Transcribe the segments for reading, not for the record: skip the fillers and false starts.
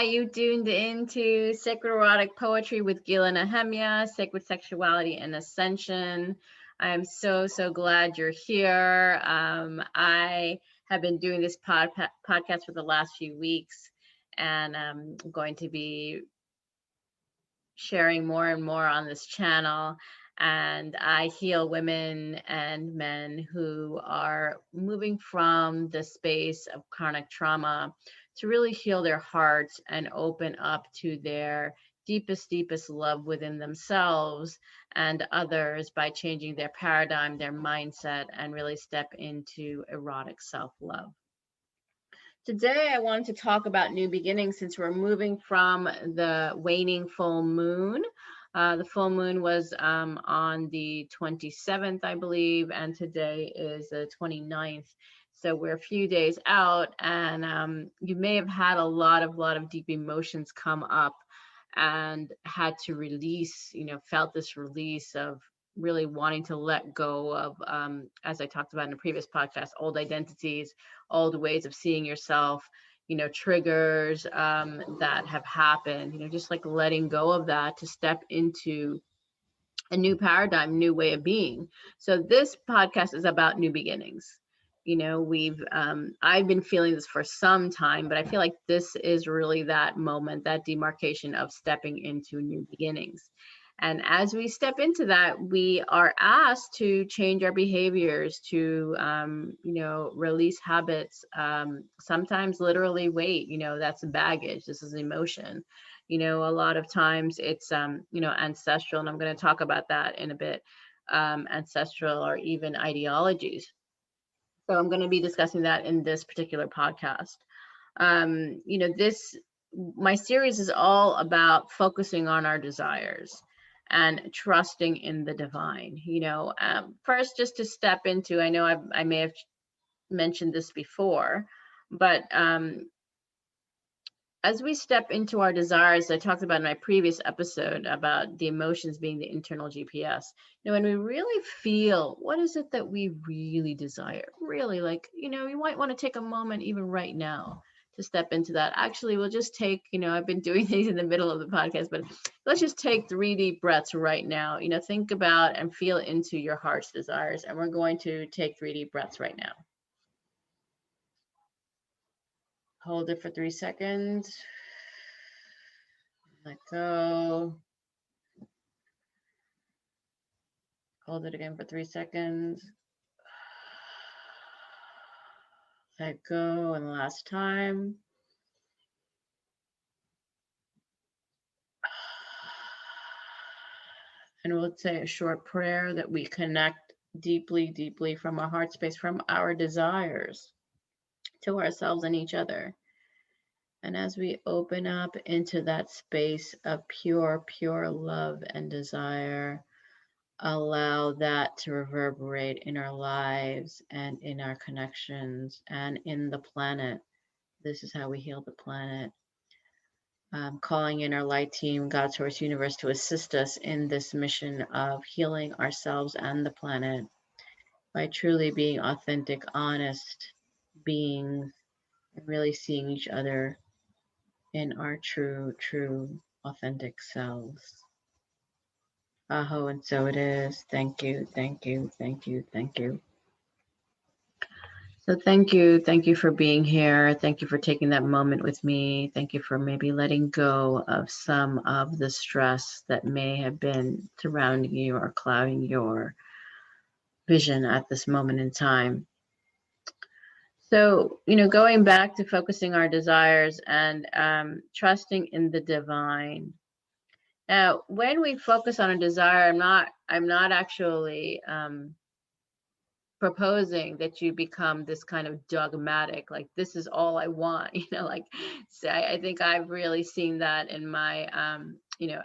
you tuned into Sacred Erotic Poetry with Gila Nehemia, Sacred Sexuality and Ascension. I'm so glad you're here. I have been doing this podcast for the last few weeks, and I'm going to be sharing more and more on this channel. And I heal women and men who are moving from the space of chronic trauma to really heal their hearts and open up to their deepest love within themselves and others by changing their paradigm, their mindset, and really step into erotic self-love. Today, I wanted to talk about new beginnings since we're moving from the waning full moon. The full moon was on the 27th, I believe, and today is the 29th. So we're a few days out, and you may have had a lot of deep emotions come up and had to release, felt this release of really wanting to let go of, as I talked about in a previous podcast, old identities, old ways of seeing yourself, triggers that have happened, just like letting go of that to step into a new paradigm, new way of being. So this podcast is about new beginnings. I've been feeling this for some time, but I feel like this is really that moment, that demarcation of stepping into new beginnings. And as we step into that, we are asked to change our behaviors, to, release habits, sometimes literally weight, that's baggage. This is emotion. A lot of times it's, ancestral, and I'm going to talk about that in a bit, ancestral or even ideologies. So I'm going to be discussing that in this particular podcast. My series is all about focusing on our desires and trusting in the divine. First, just to step into, I know I may have mentioned this before, but as we step into our desires, I talked about in my previous episode about the emotions being the internal GPS. When we really feel, what is it that we really desire? Really, you might want to take a moment even right now to step into that. Actually, we'll just take, I've been doing these in the middle of the podcast, but let's just take 3 deep breaths right now. Think about and feel into your heart's desires. And we're going to take 3 deep breaths right now. Hold it for 3 seconds. Let go. Hold it again for 3 seconds. Let go, and last time. And we'll say a short prayer that we connect deeply from our heart space, from our desires to ourselves and each other. And as we open up into that space of pure love and desire, allow that to reverberate in our lives and in our connections and in the planet. This is how we heal the planet. Calling in our light team, God, Source, Universe, to assist us in this mission of healing ourselves and the planet by truly being authentic, honest beings and really seeing each other in our true, authentic selves. Aho, and so it is. Thank you. So thank you for being here. Thank you for taking that moment with me. Thank you for maybe letting go of some of the stress that may have been surrounding you or clouding your vision at this moment in time. So, going back to focusing our desires and trusting in the divine. Now, when we focus on a desire, I'm not actually proposing that you become this kind of dogmatic, like this is all I want, so I think I've really seen that in my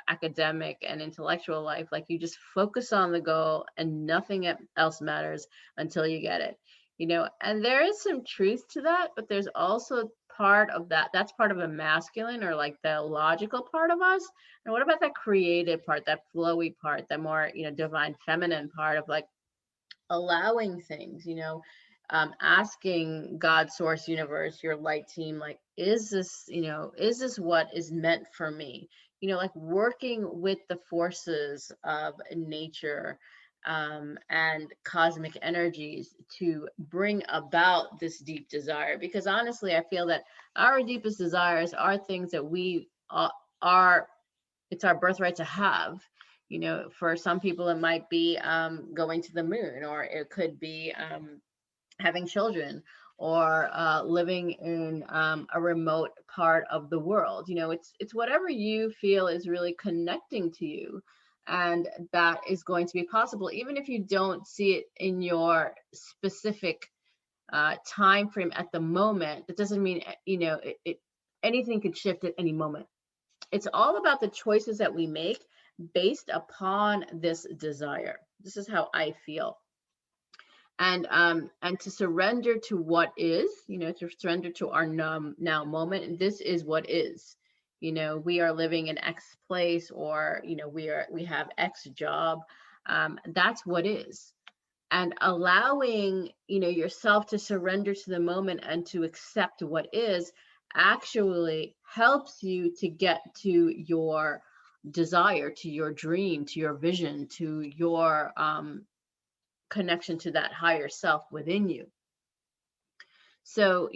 academic and intellectual life. Like, you just focus on the goal and nothing else matters until you get it. And there is some truth to that, but there's also part of that's part of a masculine, or like the logical part of us. And what about that creative part, that flowy part, that more divine feminine part of like allowing things, asking God, source, universe, your light team, like, is this, is this what is meant for me? Like working with the forces of nature, and cosmic energies to bring about this deep desire. Because honestly, I feel that our deepest desires are things that we are, it's our birthright to have. For some people, it might be going to the moon, or it could be having children, or living in a remote part of the world. It's whatever you feel is really connecting to you, and that is going to be possible, even if you don't see it in your specific time frame at the moment. That doesn't mean anything could shift at any moment. It's all about the choices that we make based upon this desire. This is how I feel. And to surrender to what is, to surrender to our now moment. And this is what is. We are living in X place, or we have X job. That's what is. And allowing yourself to surrender to the moment and to accept what is actually helps you to get to your desire, to your dream, to your vision, to your connection to that higher self within you. So,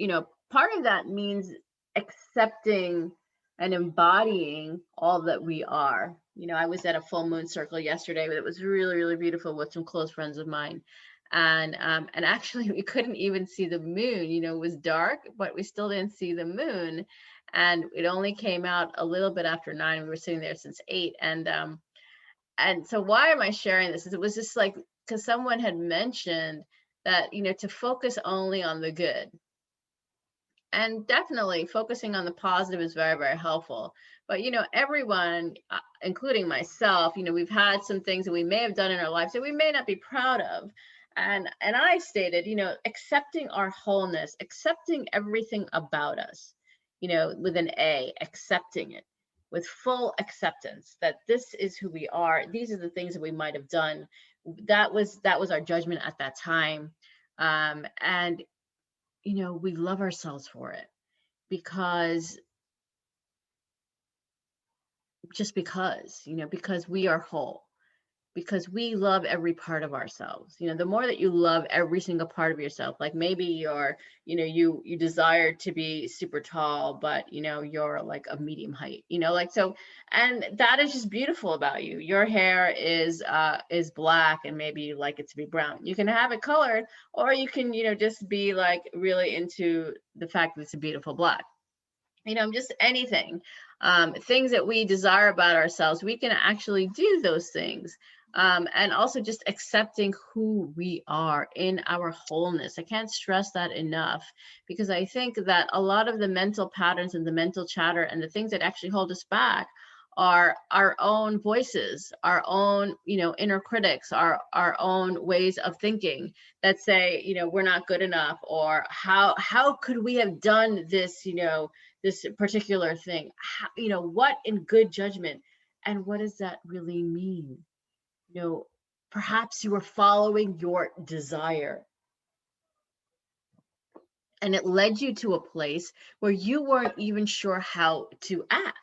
part of that means accepting and embodying all that we are. I was at a full moon circle yesterday, but it was really, really beautiful with some close friends of mine. And actually we couldn't even see the moon. It was dark, but we still didn't see the moon. And it only came out a little bit after 9. We were sitting there since 8. And so why am I sharing this? It was just like, because someone had mentioned that, to focus only on the good. And definitely focusing on the positive is very, very helpful. But, everyone, including myself, we've had some things that we may have done in our lives that we may not be proud of. And I stated, accepting our wholeness, accepting everything about us, with an A, accepting it with full acceptance that this is who we are. These are the things that we might have done. That was our judgment at that time. And we love ourselves for it, because because we are whole, because we love every part of ourselves. The more that you love every single part of yourself, like maybe you're, you desire to be super tall, but you're like a medium height, so, and that is just beautiful about you. Your hair is black, and maybe you like it to be brown. You can have it colored, or you can, just be like really into the fact that it's a beautiful black. Just anything, things that we desire about ourselves, we can actually do those things. And also just accepting who we are in our wholeness. I can't stress that enough, because I think that a lot of the mental patterns and the mental chatter and the things that actually hold us back are our own voices, our own, inner critics, our own ways of thinking that say, we're not good enough, or how could we have done this, this particular thing, what in good judgment. And what does that really mean? Perhaps you were following your desire, and it led you to a place where you weren't even sure how to act.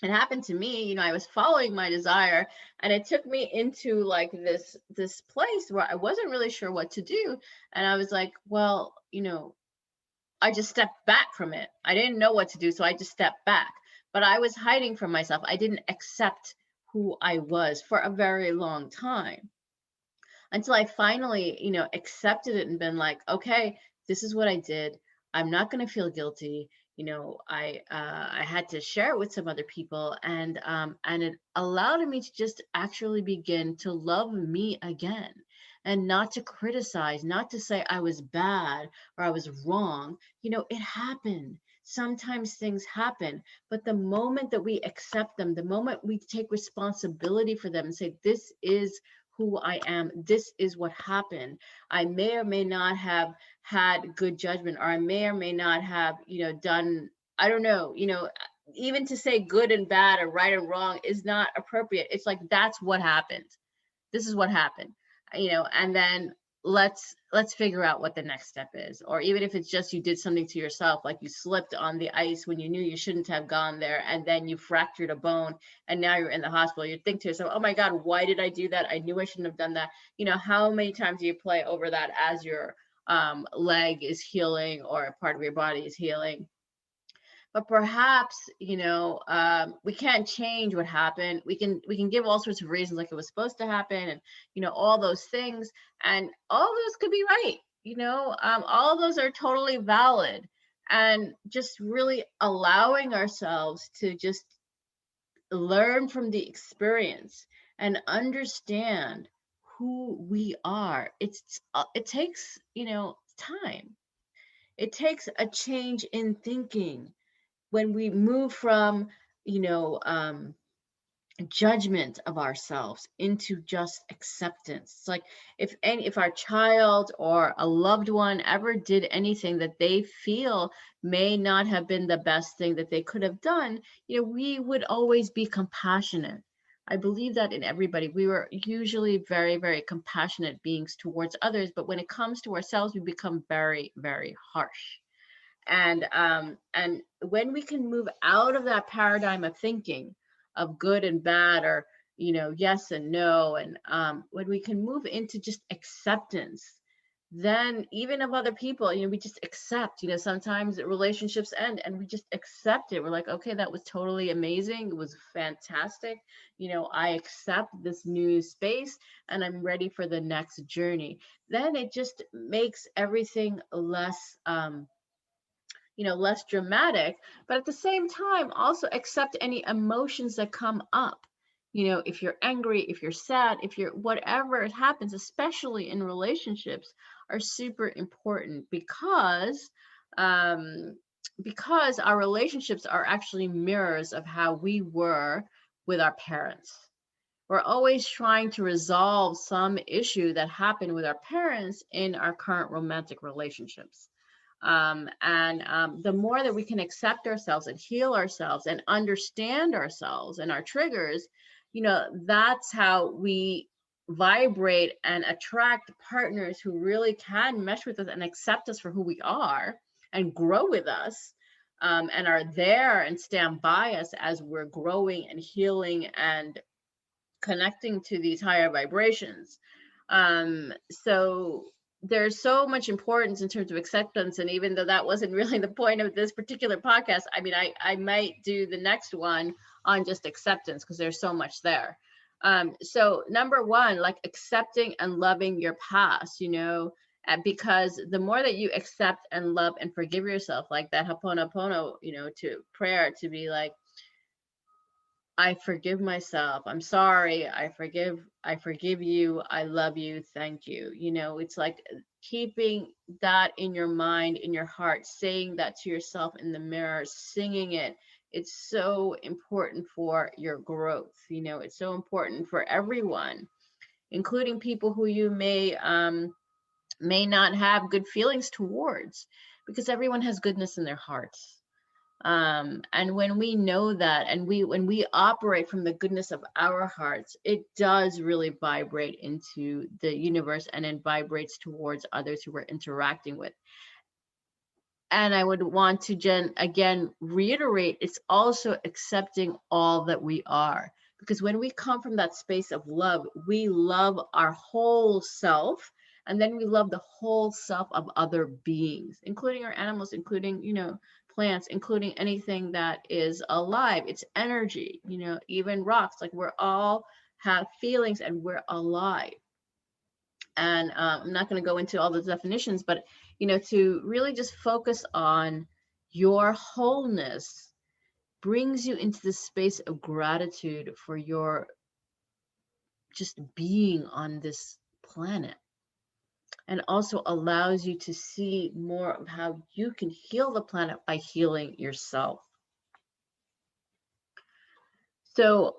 It happened to me. I was following my desire, and it took me into like this place where I wasn't really sure what to do. And I was like, well, I just stepped back from it. I didn't know what to do, so I just stepped back. But I was hiding from myself. I didn't accept who I was for a very long time, until I finally, accepted it and been like, okay, this is what I did. I'm not going to feel guilty. I had to share it with some other people, and it allowed me to just actually begin to love me again, and not to criticize, not to say I was bad or I was wrong. It happened. Sometimes things happen, but the moment that we accept them, the moment we take responsibility for them and say, this is who I am, this is what happened. I may or may not have had good judgment, or I may or may not have, done, I don't know, even to say good and bad or right and wrong is not appropriate. It's like, that's what happened. This is what happened, and then let's figure out what the next step is. Or even if it's just you did something to yourself, like you slipped on the ice when you knew you shouldn't have gone there, and then you fractured a bone and now you're in the hospital, you think to yourself, oh my God, why did I do that? I knew I shouldn't have done that. You know, how many times do you play over that as your leg is healing or a part of your body is healing? But perhaps, you know, we can't change what happened. We can give all sorts of reasons, like it was supposed to happen, and you know, all those things, and all those could be right. You know, all of those are totally valid, and just really allowing ourselves to just learn from the experience and understand who we are. It takes, you know, time. It takes a change in thinking when we move from, you know, judgment of ourselves into just acceptance. It's like if our child or a loved one ever did anything that they feel may not have been the best thing that they could have done, you know, we would always be compassionate. I believe that in everybody. We were usually very, very compassionate beings towards others, but when it comes to ourselves, we become very, very harsh. And when we can move out of that paradigm of thinking of good and bad, or you know, yes and no, and when we can move into just acceptance, then even of other people, you know, we just accept. You know, sometimes relationships end and we just accept it. We're like, okay, that was totally amazing, it was fantastic, you know, I accept this new space and I'm ready for the next journey. Then it just makes everything less you know, less dramatic, but at the same time, also accept any emotions that come up. You know, if you're angry, if you're sad, if you're whatever it happens, especially in relationships, are super important um, because our relationships are actually mirrors of how we were with our parents. We're always trying to resolve some issue that happened with our parents in our current romantic relationships. The more that we can accept ourselves and heal ourselves and understand ourselves and our triggers, you know, that's how we vibrate and attract partners who really can mesh with us and accept us for who we are and grow with us, and are there and stand by us as we're growing and healing and connecting to these higher vibrations. So there's so much importance in terms of acceptance. And even though that wasn't really the point of this particular podcast, I mean, I might do the next one on just acceptance because there's so much there. So number one, like accepting and loving your past, you know, because the more that you accept and love and forgive yourself, like that Ho'oponopono, you know, to prayer, to be like, I forgive myself. I'm sorry. I forgive you. I love you. Thank you. You know, it's like keeping that in your mind, in your heart, saying that to yourself in the mirror, singing it. It's so important for your growth. You know, it's so important for everyone, including people who you may not have good feelings towards, because everyone has goodness in their hearts. And when we know that, and when we operate from the goodness of our hearts, it does really vibrate into the universe, and it vibrates towards others who we're interacting with. And I would want to again reiterate, it's also accepting all that we are, because when we come from that space of love, we love our whole self, and then we love the whole self of other beings, including our animals, including, you know, plants, including anything that is alive. It's energy, you know, even rocks. Like, we're all have feelings and we're alive. And I'm not going to go into all the definitions, but you know, to really just focus on your wholeness brings you into the space of gratitude for your just being on this planet, and also allows you to see more of how you can heal the planet by healing yourself. So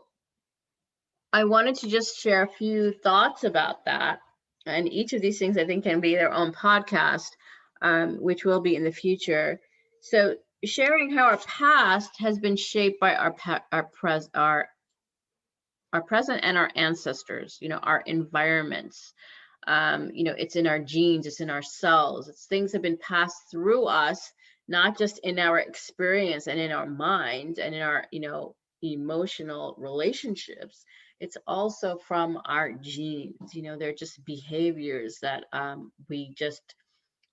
I wanted to just share a few thoughts about that. And each of these things, I think, can be their own podcast, which will be in the future. So sharing how our past has been shaped by our present and our ancestors, you know, our environments. It's in our genes, it's in our cells, it's things that have been passed through us, not just in our experience and in our mind and in our, emotional relationships. It's also from our genes. They're just behaviors that we just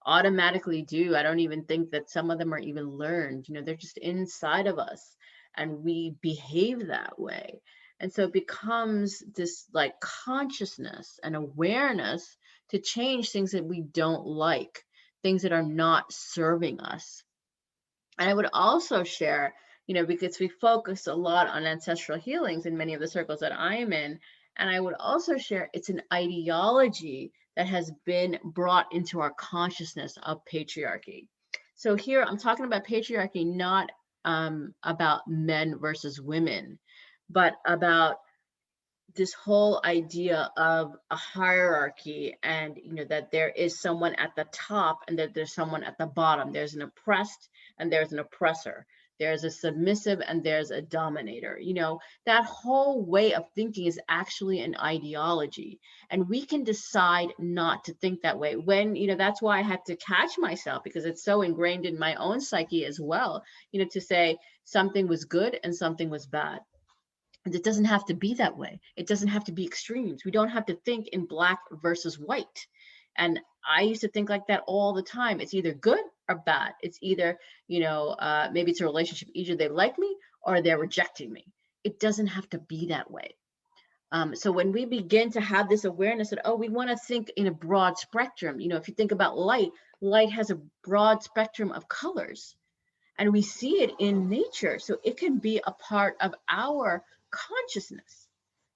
automatically do. I don't even think that some of them are even learned. They're just inside of us and we behave that way. And so it becomes this like consciousness and awareness to change things that we don't like, things that are not serving us. And I would also share, because we focus a lot on ancestral healings in many of the circles that I am in. And I would also share it's an ideology that has been brought into our consciousness of patriarchy. So here I'm talking about patriarchy, not about men versus women, but about this whole idea of a hierarchy, and that there is someone at the top and that there's someone at the bottom. There's an oppressed and there's an oppressor. There's a submissive and there's a dominator. That whole way of thinking is actually an ideology, and we can decide not to think that way. When that's why I had to catch myself, because it's so ingrained in my own psyche as well, to say something was good and something was bad. And it doesn't have to be that way. It doesn't have to be extremes. We don't have to think in black versus white. And I used to think like that all the time. It's either good or bad. It's either, maybe it's a relationship. Either they like me or they're rejecting me. It doesn't have to be that way. So when we begin to have this awareness that, oh, we want to think in a broad spectrum. If you think about light, light has a broad spectrum of colors. And we see it in nature. So it can be a part of our consciousness.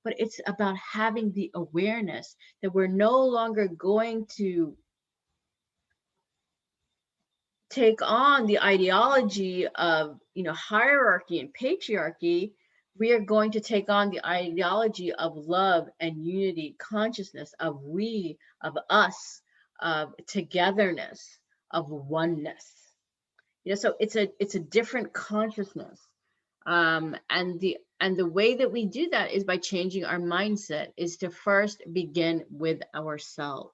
But it's about having the awareness that we're no longer going to take on the ideology of, hierarchy and patriarchy. We are going to take on the ideology of love and unity, consciousness, of we, of us, of togetherness, of oneness. So it's a different consciousness. And the way that we do that is by changing our mindset, is to first begin with ourselves,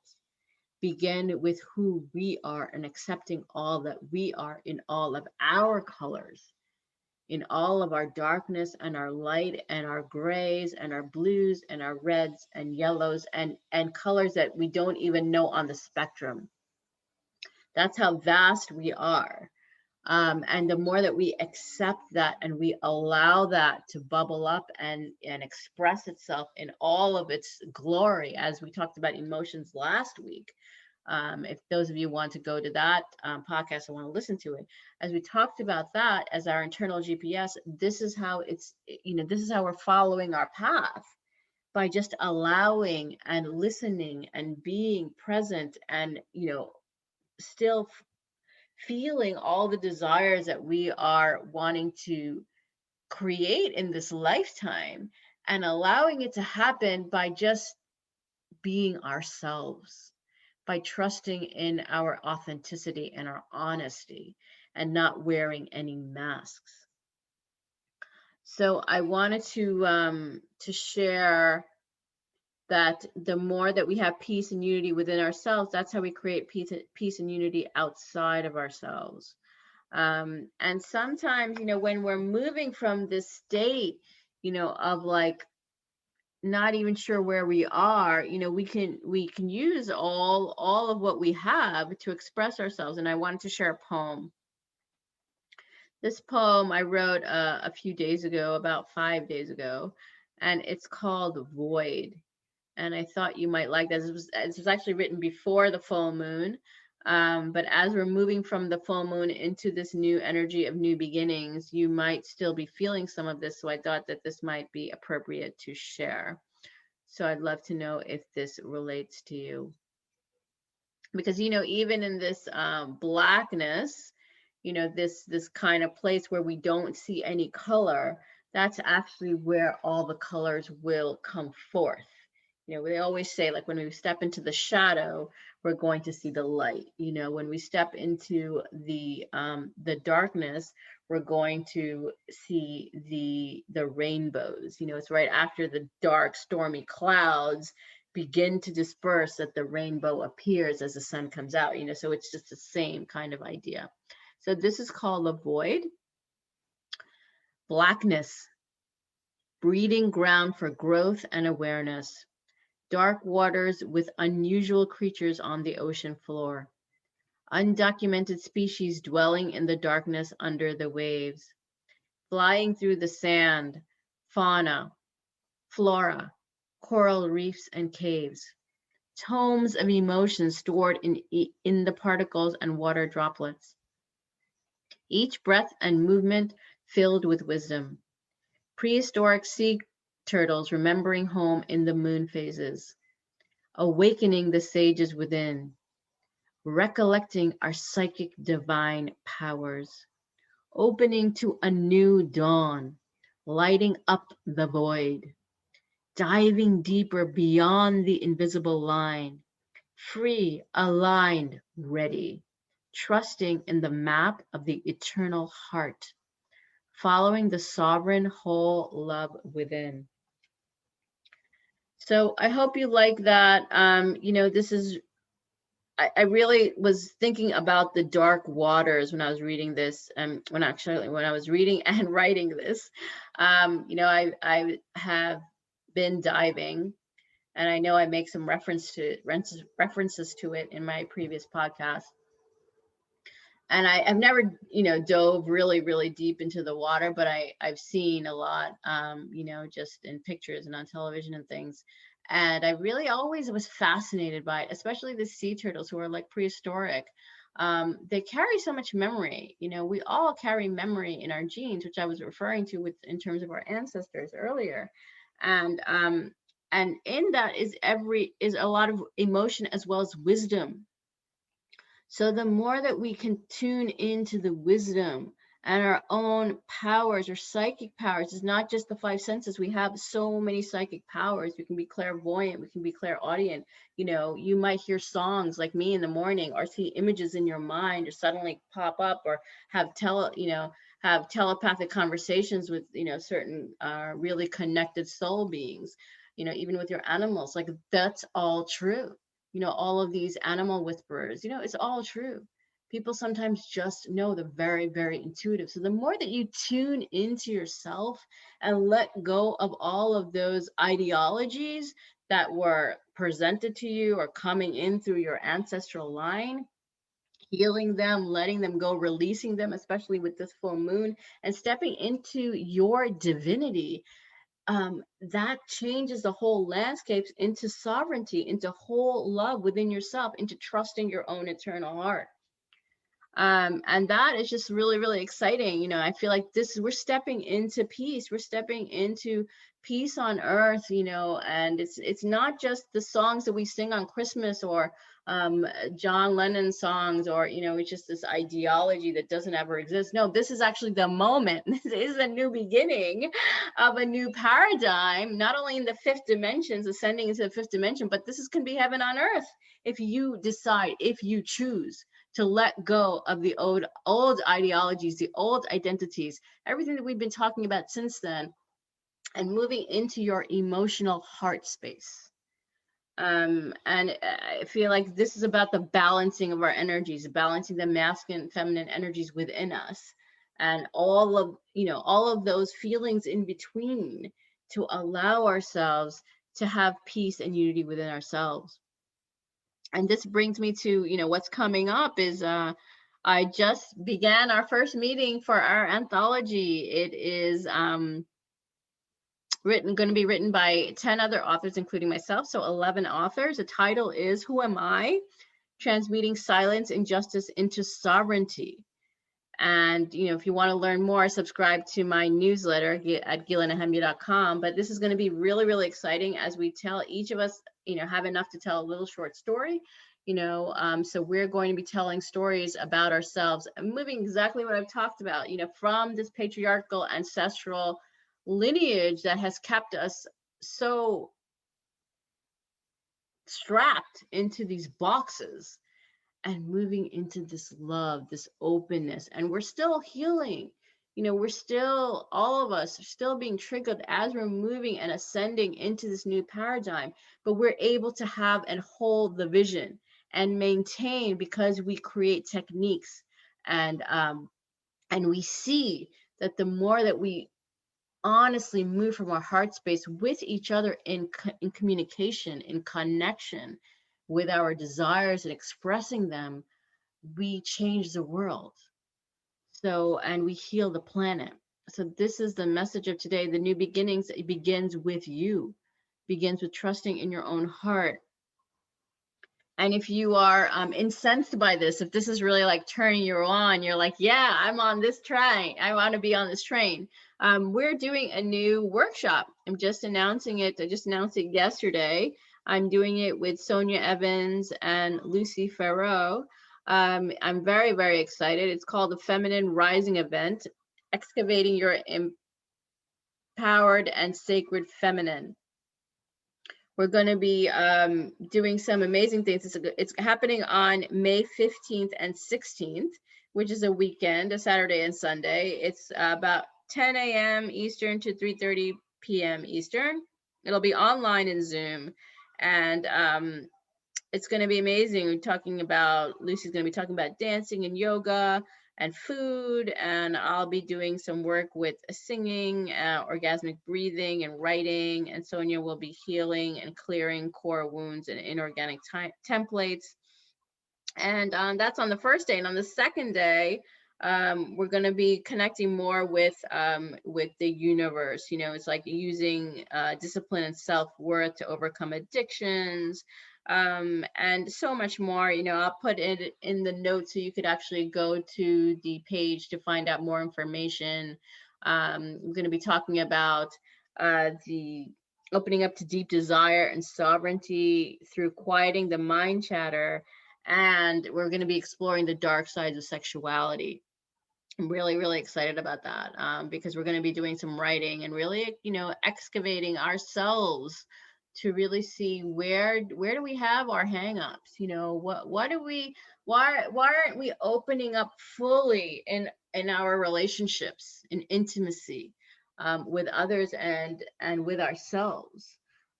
begin with who we are and accepting all that we are in all of our colors, in all of our darkness and our light and our grays and our blues and our reds and yellows and colors that we don't even know on the spectrum. That's how vast we are. And the more that we accept that and we allow that to bubble up and express itself in all of its glory, as we talked about emotions last week. If those of you want to go to that podcast and want to listen to it, as we talked about that as our internal GPS, this is how this is how we're following our path, by just allowing and listening and being present and, still feeling all the desires that we are wanting to create in this lifetime, and allowing it to happen by just being ourselves, by trusting in our authenticity and our honesty and not wearing any masks. So I wanted to share that the more that we have peace and unity within ourselves, that's how we create peace and unity outside of ourselves. And sometimes, when we're moving from this state, of like not even sure where we are, we can use all of what we have to express ourselves. And I wanted to share a poem. This poem I wrote a few days ago, about 5 days ago, and it's called Void. And I thought you might like that. This was actually written before the full moon. But as we're moving from the full moon into this new energy of new beginnings, you might still be feeling some of this. So I thought that this might be appropriate to share. So I'd love to know if this relates to you. Because, even in this blackness, this kind of place where we don't see any color, that's actually where all the colors will come forth. They always say, like, when we step into the shadow, we're going to see the light. When we step into the darkness, we're going to see the rainbows. It's right after the dark, stormy clouds. begin to disperse, that the rainbow appears as the sun comes out, so it's just the same kind of idea. So this is called the void. Blackness, breeding ground for growth and awareness. Dark waters with unusual creatures on the ocean floor. Undocumented species dwelling in the darkness under the waves. Flying through the sand, fauna, flora, coral reefs and caves. Tomes of emotions stored in the particles and water droplets. Each breath and movement filled with wisdom. Prehistoric sea turtles remembering home in the moon phases. Awakening the sages within. Recollecting our psychic divine powers. Opening to a new dawn. Lighting up the void. Diving deeper beyond the invisible line. Free, aligned, ready. Trusting in the map of the eternal heart. Following the sovereign whole love within. So I hope you like that. This is, I really was thinking about the dark waters when I was reading this, when I was reading and writing this. I have been diving, and I know I make some references to it in my previous podcast. And I've never, dove really, really deep into the water, but I've seen a lot, just in pictures and on television and things. And I really always was fascinated by it, especially the sea turtles who are like prehistoric. They carry so much memory. We all carry memory in our genes, which I was referring to in terms of our ancestors earlier. And in that is a lot of emotion as well as wisdom. So the more that we can tune into the wisdom and our own powers or psychic powers, it's not just the five senses. We have so many psychic powers. We can be clairvoyant, we can be clairaudient. You might hear songs like me in the morning, or see images in your mind, or suddenly pop up, or have telepathic conversations with certain really connected soul beings. Even with your animals, like that's all true. All of these animal whisperers, it's all true. People sometimes just know the very, very intuitive. So the more that you tune into yourself and let go of all of those ideologies that were presented to you or coming in through your ancestral line, healing them, letting them go, releasing them, especially with this full moon, and stepping into your divinity, that changes the whole landscapes into sovereignty, into whole love within yourself, into trusting your own eternal heart. And that is just really, really exciting. I feel like we're stepping into peace. We're stepping into peace on earth, and it's not just the songs that we sing on Christmas, or John Lennon songs, or it's just this ideology that doesn't ever exist. No, this is actually the moment. This is a new beginning of a new paradigm, not only in the fifth dimensions, ascending into the fifth dimension, but this is going to be heaven on earth if you decide, if you choose to let go of the old ideologies, the old identities, everything that we've been talking about since then, and moving into your emotional heart space. And I feel like this is about the balancing of our energies, balancing the masculine and feminine energies within us, and all of those feelings in between, to allow ourselves to have peace and unity within ourselves. And this brings me to, what's coming up is I just began our first meeting for our anthology. It is going to be written by 10 other authors, including myself, so 11 authors. The title is Who Am I? Transmuting Silence and Justice into Sovereignty. And, if you want to learn more, subscribe to my newsletter at gilanahemia.com. But this is going to be really, really exciting as we tell, each of us, have enough to tell a little short story, so we're going to be telling stories about ourselves and moving exactly what I've talked about, from this patriarchal ancestral lineage that has kept us so strapped into these boxes, and moving into this love, this openness. And we're still healing. we're still, all of us are still being triggered as we're moving and ascending into this new paradigm, but we're able to have and hold the vision and maintain, because we create techniques, and we see that the more that we honestly move from our heart space with each other in communication, in connection with our desires and expressing them, we change the world. So, and we heal the planet. So this is the message of today. The new beginnings, it begins with you, begins with trusting in your own heart. And if you are incensed by this, if this is really like turning you on, you're like, yeah, I'm on this train. I want to be on this train. We're doing a new workshop. I'm just announcing it. I just announced it yesterday. I'm doing it with Sonia Evans and Lucy Farrow. I'm very, very excited. It's called the Feminine Rising Event, Excavating Your Empowered and Sacred Feminine. We're going to be doing some amazing things. It's happening on May 15th and 16th, which is a weekend, a Saturday and Sunday. It's about 10 a.m. Eastern to 3:30 p.m. Eastern. It'll be online in Zoom. And it's going to be amazing. Lucy's going to be talking about dancing and yoga and food, and I'll be doing some work with singing, orgasmic breathing and writing, and Sonia will be healing and clearing core wounds and inorganic templates. And that's on the first day. And on the second day, we're going to be connecting more with the universe. It's like using discipline and self-worth to overcome addictions, and so much more. I'll put it in the notes so you could actually go to the page to find out more information. We're going to be talking about the opening up to deep desire and sovereignty through quieting the mind chatter. And we're going to be exploring the dark sides of sexuality. I'm really, really excited about that, because we're going to be doing some writing and really, excavating ourselves to really see where do we have our hangups. Why aren't we opening up fully in our relationships, in intimacy, with others and with ourselves.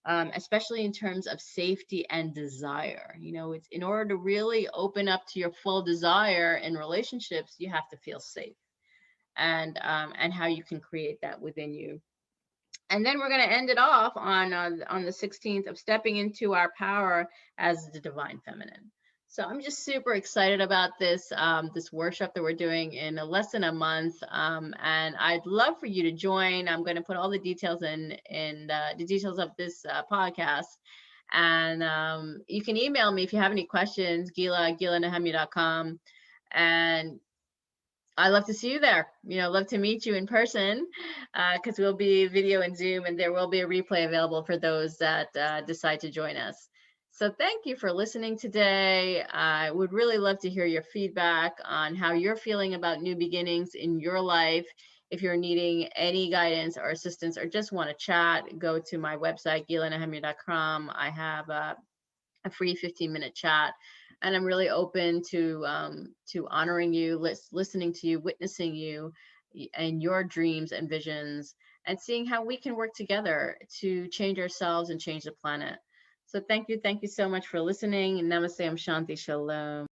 Especially in terms of safety and desire. It's in order to really open up to your full desire in relationships, you have to feel safe, and how you can create that within you. And then we're going to end it off on the 16th of stepping into our power as the divine feminine. So I'm just super excited about this workshop that we're doing in less than a month, and I'd love for you to join. I'm going to put all the details in the details of this podcast, and you can email me if you have any questions, gila@gilanehemia.com, and I love to see you there. Love to meet you in person, because we'll be video and Zoom, and there will be a replay available for those that decide to join us. So thank you for listening today. I would really love to hear your feedback on how you're feeling about new beginnings in your life. If you're needing any guidance or assistance or just want to chat, go to my website, gilanehemia.com. I have a free 15-minute chat, and I'm really open to honoring you, listening to you, witnessing you and your dreams and visions, and seeing how we can work together to change ourselves and change the planet. So thank you so much for listening. Namaste, Shanti, Shalom.